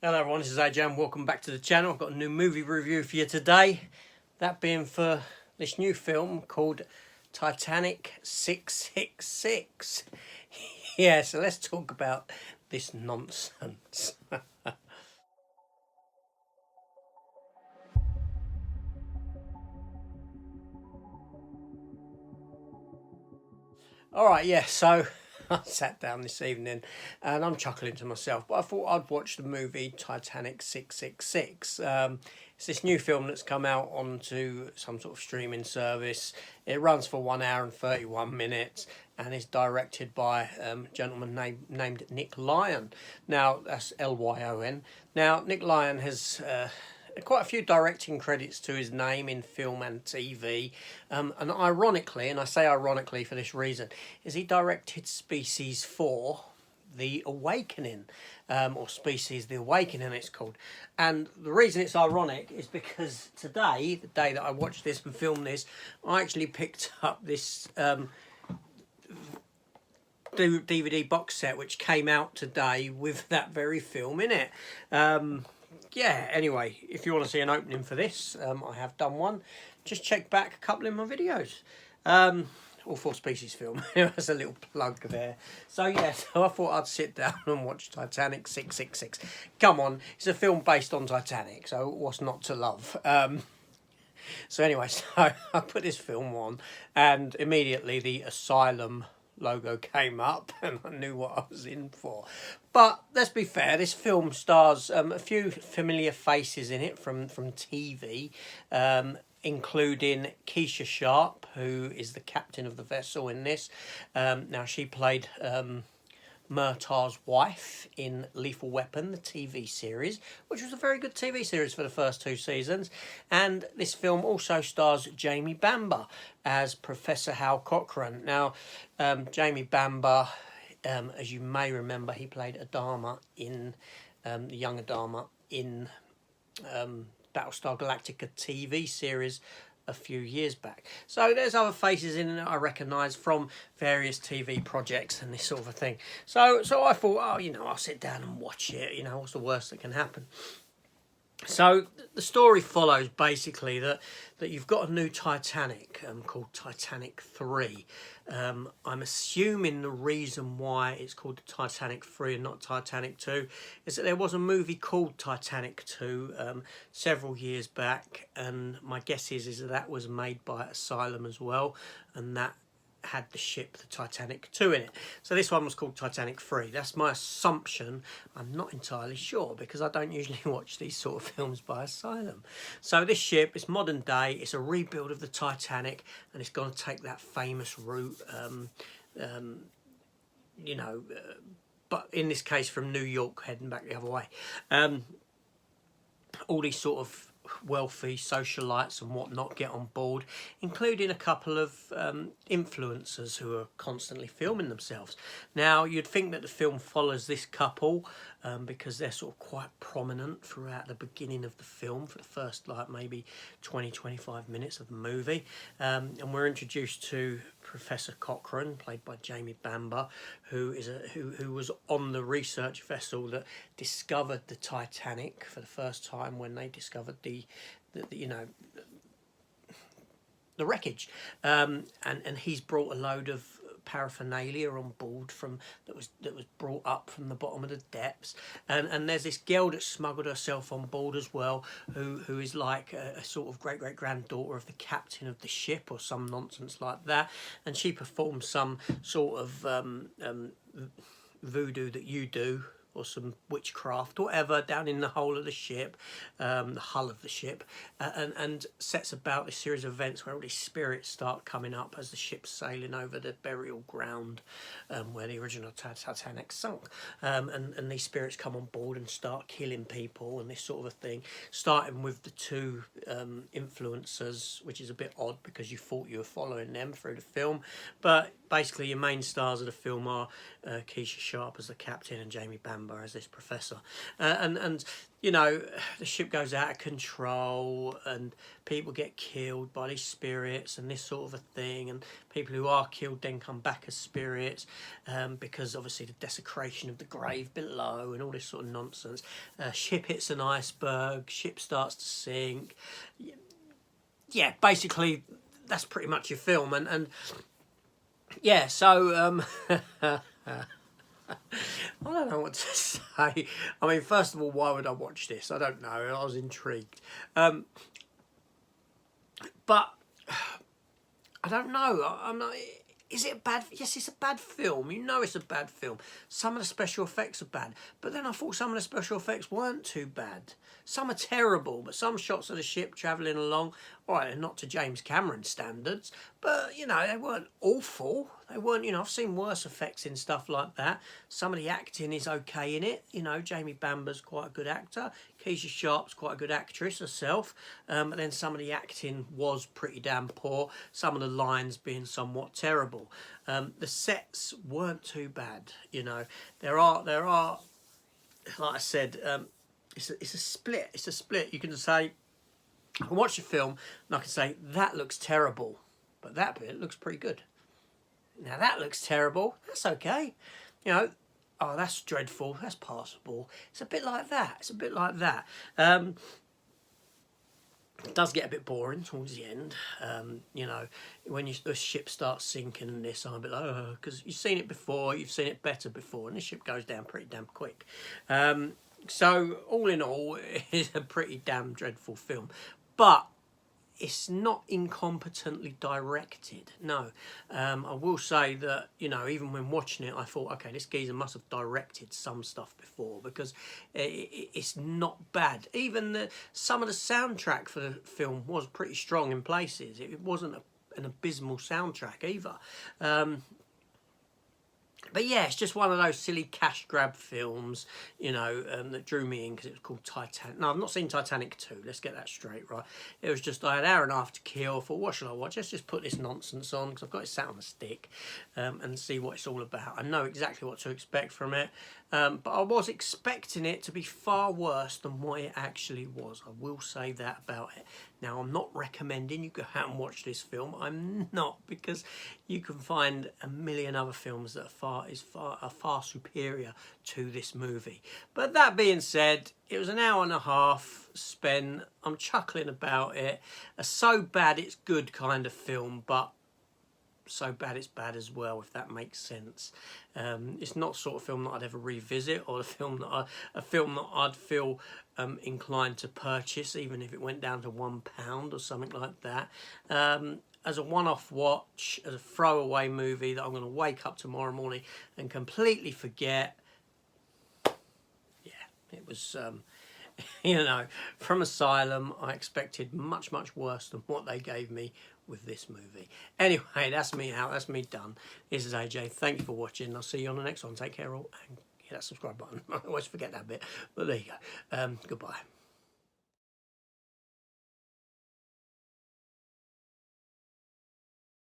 Hello everyone, this is AJ and welcome back to the channel. I've got a new movie review for you today. That being for this new film called Titanic 666. Yeah, so let's talk about this nonsense. Alright, yeah, so I sat down this evening and I'm chuckling to myself, but I thought I'd watch the movie Titanic 666. It's this new film that's come out onto some sort of streaming service. It runs for 1 hour and 31 minutes and is directed by a gentleman named Nick Lyon. Now, that's Lyon. Now, Nick Lyon has quite a few directing credits to his name in film and TV. And ironically, and I say ironically for this reason, is he directed Species 4, The Awakening, or Species The Awakening it's called. And the reason it's ironic is because today, the day that I watched this and filmed this, I actually picked up this DVD box set which came out today with that very film in it. Yeah, anyway, if you want to see an opening for this, I have done one. Just check back a couple of my videos. All four species film. That's a little plug there. So yeah, so I thought I'd sit down and watch Titanic 666. Come on, it's a film based on Titanic, so what's not to love? So anyway, so I put this film on and immediately the Asylum logo came up and I knew what I was in for. But let's be fair, this film stars a few familiar faces in it from TV, including Keisha Sharp, who is the captain of the vessel in this. Now, she played Murtaugh's wife in Lethal Weapon, the TV series, which was a very good TV series for the first 2 seasons. And this film also stars Jamie Bamber as Professor Hal Cochrane. Now, Jamie Bamber, as you may remember, he played Adama in the young Adama in Battlestar Galactica TV series a few years back. So there's other faces in it that I recognise from various TV projects and this sort of a thing. So I thought, oh, you know, I'll sit down and watch it. You know, what's the worst that can happen? So the story follows basically that you've got a new Titanic called Titanic 3. I'm assuming the reason why it's called the Titanic 3 and not Titanic 2 is that there was a movie called Titanic 2 several years back, and my guess is that was made by Asylum as well, and that had the ship, the Titanic 2 in it. So this one was called Titanic 3. That's my assumption. I'm not entirely sure because I don't usually watch these sort of films by Asylum. So this ship is modern day. It's a rebuild of the Titanic and it's going to take that famous route, you know, but in this case from New York heading back the other way. All these sort of wealthy socialites and whatnot get on board, including a couple of influencers who are constantly filming themselves. Now, you'd think that the film follows this couple because they're sort of quite prominent throughout the beginning of the film for the first like maybe 20-25 minutes of the movie, and we're introduced to Professor Cochrane, played by Jamie Bamber, who is who was on the research vessel that discovered the Titanic for the first time when they discovered the you know, the wreckage, and he's brought a load of paraphernalia on board from that was brought up from the bottom of the depths, and there's this girl that smuggled herself on board as well, who is like a sort of great granddaughter of the captain of the ship or some nonsense like that, and she performs some sort of voodoo that you do, or some witchcraft, whatever, down in the whole of the ship, the hull of the ship, and sets about this series of events where all these spirits start coming up as the ship's sailing over the burial ground where the original Titanic sunk. And these spirits come on board and start killing people and this sort of a thing, starting with the 2 influencers, which is a bit odd because you thought you were following them through the film. But basically your main stars of the film are Keisha Sharp as the captain and Jamie Bamber as this professor. And you know, the ship goes out of control and people get killed by these spirits and this sort of a thing, and people who are killed then come back as spirits because obviously the desecration of the grave below and all this sort of nonsense. Ship hits an iceberg, ship starts to sink. Yeah, basically that's pretty much your film. And yeah, so I don't know what to say. I mean, first of all, why would I watch this? I don't know. I was intrigued. But I don't know. I'm not. Is it a bad? Yes, it's a bad film. You know it's a bad film. Some of the special effects are bad. But then I thought some of the special effects weren't too bad. Some are terrible, but some shots of the ship travelling along, all right, they're not to James Cameron standards, but, you know, they weren't awful. They weren't, you know, I've seen worse effects in stuff like that. Some of the acting is okay in it. You know, Jamie Bamber's quite a good actor. Keisha Sharp's quite a good actress herself. But then some of the acting was pretty damn poor. Some of the lines being somewhat terrible. The sets weren't too bad, you know. There are, like I said, it's a split. It's a split. You can say, I can watch the film and I can say, that looks terrible, but that bit looks pretty good. Now that looks terrible, that's okay. You know, oh, that's dreadful, that's passable. It's a bit like that. It's a bit like that. It does get a bit boring towards the end. You know, when the ship starts sinking and this, I'm a bit like, oh, because you've seen it before, you've seen it better before, and the ship goes down pretty damn quick. So, all in all, it's a pretty damn dreadful film. But it's not incompetently directed, no. I will say that, you know, even when watching it, I thought, okay, this geezer must have directed some stuff before, because it's not bad. Even some of the soundtrack for the film was pretty strong in places. It wasn't an abysmal soundtrack either. But yeah, it's just one of those silly cash grab films, you know, that drew me in because it was called Titanic. No, I've not seen Titanic 2, let's get that straight, right? It was just, I had an hour and a half to kill. I thought, what should I watch? Let's just put this nonsense on because I've got it sat on a stick and see what it's all about. I know exactly what to expect from it, but I was expecting it to be far worse than what it actually was. I will say that about it. Now, I'm not recommending you go out and watch this film. I'm not, because you can find a million other films that are far superior to this movie. But that being said, it was an hour and a half spent. I'm chuckling about it. A so bad it's good kind of film, but so bad it's bad as well, if that makes sense. It's not the sort of film that I'd ever revisit, or a film that I'd feel inclined to purchase, even if it went down to £1 or something like that. As a one-off watch, as a throwaway movie that I'm going to wake up tomorrow morning and completely forget. Yeah, it was, you know, from Asylum, I expected much, much worse than what they gave me with this movie. Anyway, that's me out. That's me done. This is AJ. Thank you for watching. I'll see you on the next one. Take care all, and hit that subscribe button. I always forget that bit, but there you go. Goodbye.